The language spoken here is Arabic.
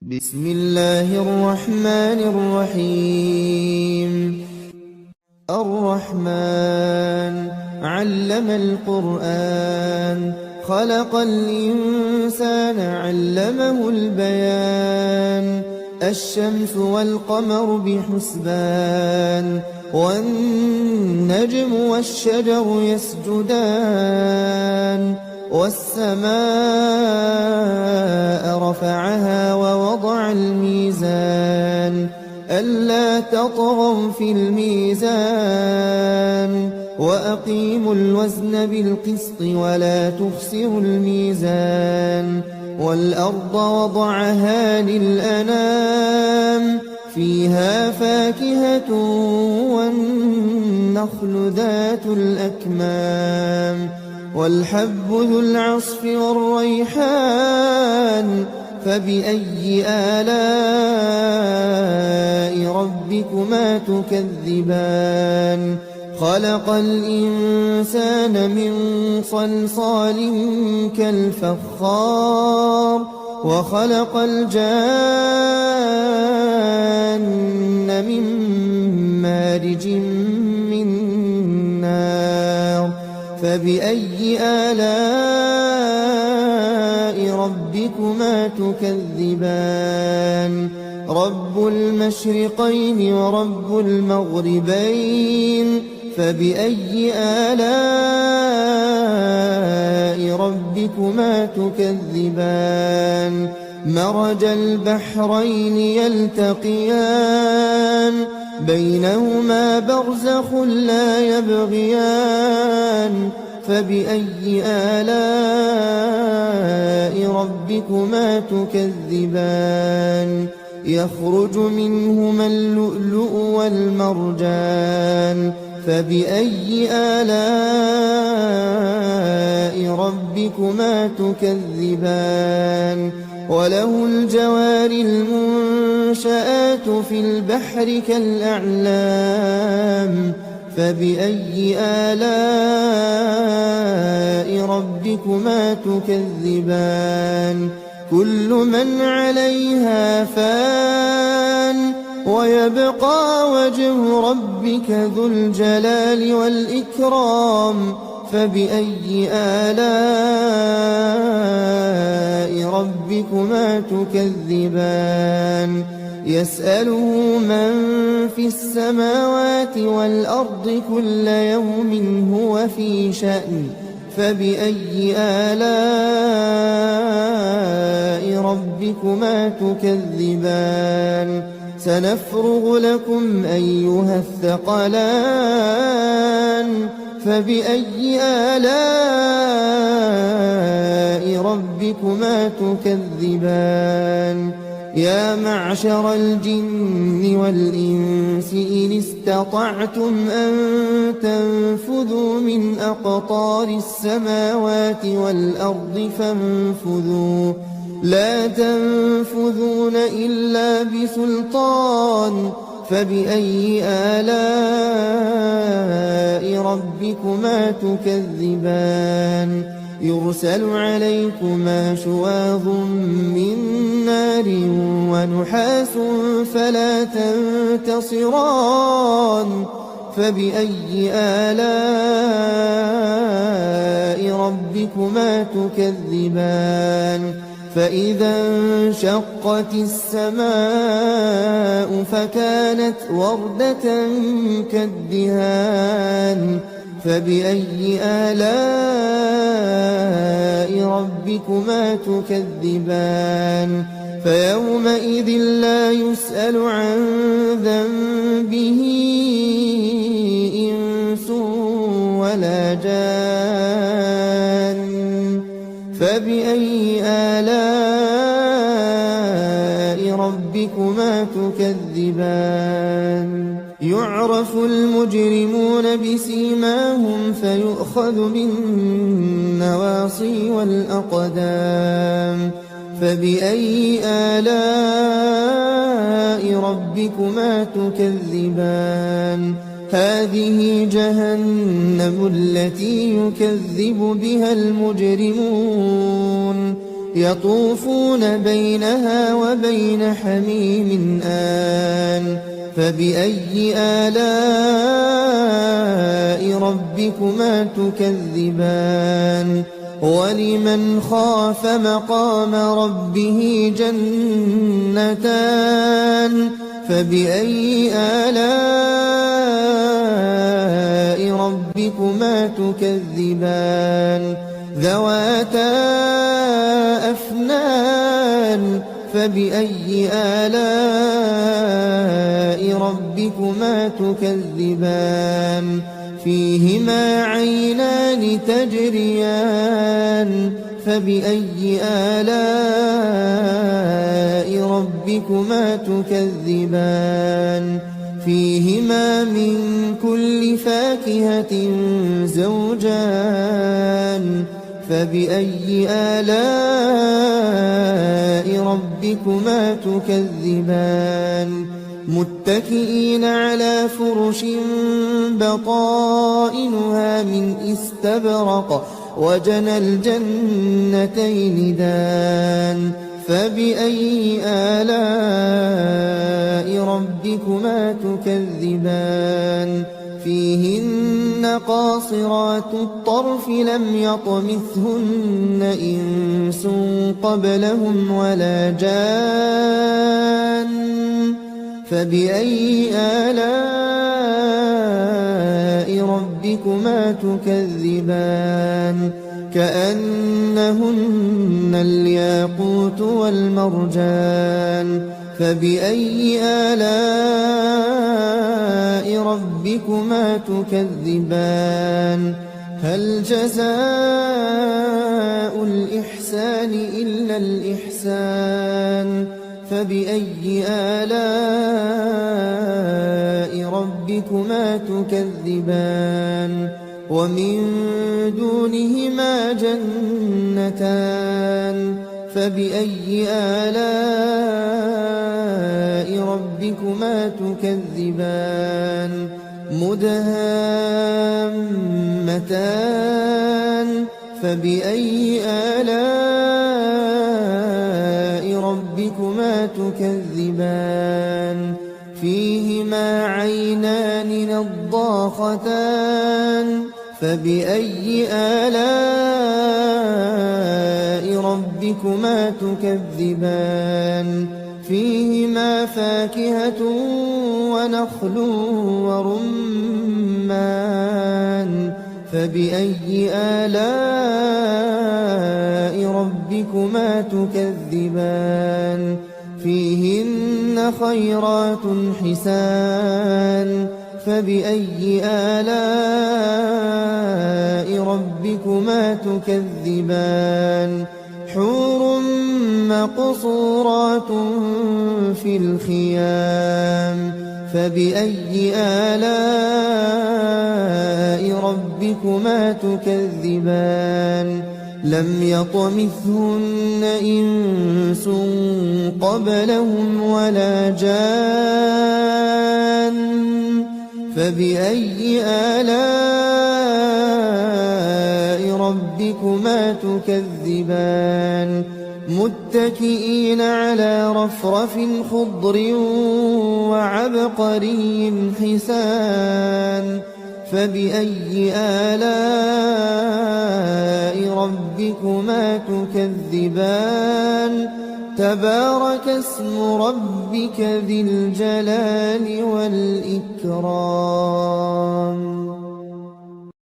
بسم الله الرحمن الرحيم. الرحمن علم القرآن خلق الإنسان علمه البيان. الشمس والقمر بحسبان والنجم والشجر يسجدان. والسماء رفعها ووضع الميزان ألا تطغوا في الميزان وأقيموا الوزن بالقسط ولا تخسروا الميزان. والأرض وضعها للأنام فيها فاكهة والنخل ذات الأكمام والحب ذو العصف والريحان. فبأي آلاء ربكما تكذبان؟ خلق الإنسان من صلصال كالفخار وخلق الجان من مارج من نار. فبأي آلاء ربكما تكذبان؟ رب المشرقين ورب المغربين. فبأي آلاء ربكما تكذبان؟ مرج البحرين يلتقيان بينهما برزخ لا يبغيان. فبأي آلاء ربكما تكذبان؟ يخرج منهما اللؤلؤ والمرجان. فبأي آلاء ربكما تكذبان؟ وله الجوار المنشآت في البحر كالأعلام. فبأي آلاء ربكما تكذبان؟ كل من عليها فان ويبقى وجه ربك ذو الجلال والإكرام. فبأي آلاء ربكما تكذبان؟ يسأله من في السماوات والأرض كل يوم هو في شأن. فبأي آلاء ربكما تكذبان؟ سنفرغ لكم أيها الثقلان. فبأي آلاء ربكما تكذبان؟ يا معشر الجن والإنس إن استطعتم أن تنفذوا من أقطار السماوات والأرض فانفذوا لا تنفذون إلا بسلطان. فبأي آلاء ربكما تكذبان؟ يرسل عليكما شواظ من نار ونحاس فلا تنتصران. فبأي آلاء ربكما تكذبان؟ فإذا انشقت السماء فكانت وردة كالدهان. فبأي آلاء ربكما تكذبان؟ فيومئذ لا يسأل عن ذنبه إنس ولا جان. فبأي آلاء ربكما تكذبان؟ يعرف المجرمون بسيماهم فيؤخذ بالنواصي والأقدام. فبأي آلاء ربكما تكذبان؟ هذه جهنم التي يكذب بها المجرمون. يطوفون بينها وبين حميم آن فبأي آلاء ربكما تكذبان ولمن خاف مقام ربه جنتان فبأي آلاء ربكما تكذبان ذواتا أفنان فبأي آلاء ربكما تكذبان فيهما عينان تجريان فبأي آلاء ربكما تكذبان فيهما من كل فاكهة زوجان فبأي آلاء ربكما تكذبان متكئين على فرش بطائنها من استبرق وجنى الجنتين دان فبأي آلاء ربكما تكذبان فيهن قاصرات الطرف لم يطمثهن إنس قبلهم ولا جان فبأي آلاء ربكما تكذبان كأنهن الياقوت والمرجان فبأي آلاء ربكما تكذبان هل جزاء الإحسان إلا الإحسان فبأي آلاء ربكما تكذبان ومن دونهما جنتان فبأي آلاء ربكما تكذبان مدهامتان فبأي آلاء ربكما تكذبان فيهما عينان نضاختان فبأي آلاء ربكما تكذبان فيهما فاكهة ونخل ورمان فبأي آلاء ربكما تكذبان فيهن خيرات حسان فبأي آلاء ربكما تكذبان حور مقصورات في الخيام فبأي آلاء ربكما تكذبان لم يطمثهن إنس قبلهم ولا جان فبأي آلاء ربكما تكذبان متكئين على رفرف خضر وعبقري حسان فبأي آلاء ربكما تكذبان تبارك اسم ربك ذي الجلال والإكرام